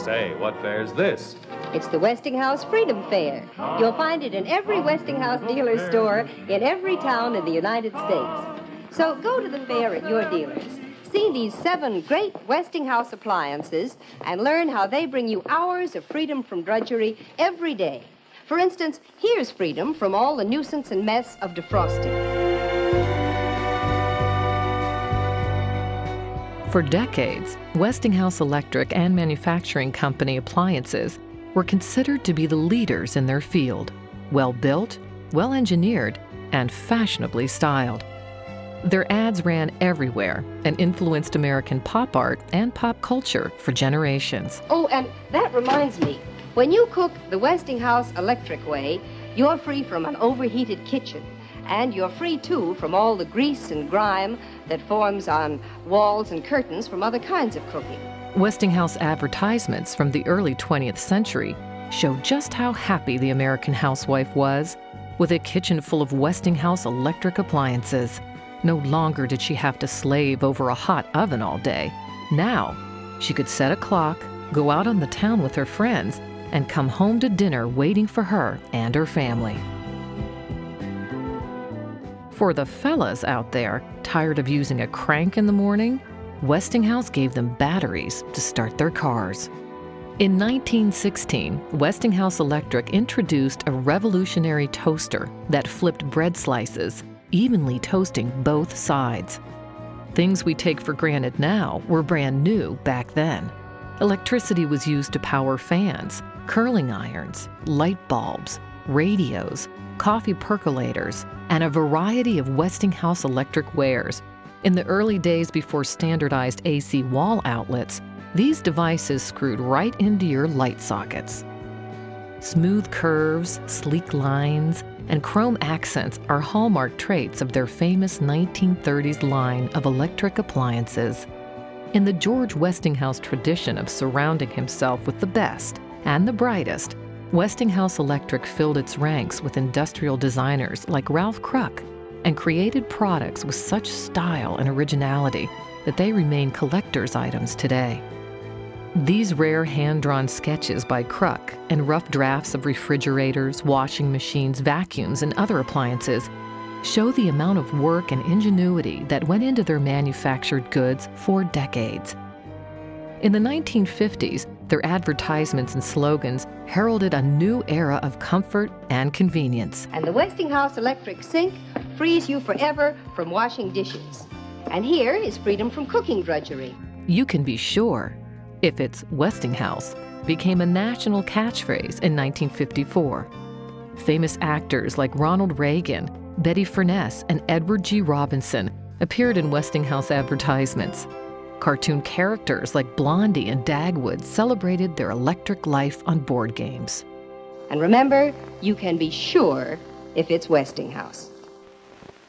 Say, what fair's this? It's the Westinghouse Freedom Fair. You'll find it in every Westinghouse dealer store in every town in the United States. So go to the fair at your dealers. See these 7 great Westinghouse appliances and learn how they bring you hours of freedom from drudgery every day. For instance, here's freedom from all the nuisance and mess of defrosting. For decades, Westinghouse Electric and Manufacturing Company appliances were considered to be the leaders in their field, well-built, well-engineered, and fashionably styled. Their ads ran everywhere and influenced American pop art and pop culture for generations. Oh, and that reminds me, when you cook the Westinghouse Electric way, you're free from an overheated kitchen. And you're free, too, from all the grease and grime that forms on walls and curtains from other kinds of cooking. Westinghouse advertisements from the early 20th century show just how happy the American housewife was with a kitchen full of Westinghouse Electric appliances. No longer did she have to slave over a hot oven all day. Now, she could set a clock, go out on the town with her friends, and come home to dinner waiting for her and her family. For the fellas out there tired of using a crank in the morning, Westinghouse gave them batteries to start their cars. In 1916, Westinghouse Electric introduced a revolutionary toaster that flipped bread slices, evenly toasting both sides. Things we take for granted now were brand new back then. Electricity was used to power fans, curling irons, light bulbs, radios, coffee percolators, and a variety of Westinghouse Electric wares. In the early days before standardized AC wall outlets, these devices screwed right into your light sockets. Smooth curves, sleek lines, and chrome accents are hallmark traits of their famous 1930s line of electric appliances. In the George Westinghouse tradition of surrounding himself with the best and the brightest, Westinghouse Electric filled its ranks with industrial designers like Ralph Kruk and created products with such style and originality that they remain collector's items today. These rare hand-drawn sketches by Kruk and rough drafts of refrigerators, washing machines, vacuums, and other appliances show the amount of work and ingenuity that went into their manufactured goods for decades. In the 1950s, their advertisements and slogans heralded a new era of comfort and convenience. And the Westinghouse Electric sink frees you forever from washing dishes. And here is freedom from cooking drudgery. You can be sure, if it's Westinghouse, became a national catchphrase in 1954. Famous actors like Ronald Reagan, Betty Furness, and Edward G. Robinson appeared in Westinghouse advertisements. Cartoon characters like Blondie and Dagwood celebrated their electric life on board games. And remember, you can be sure if it's Westinghouse.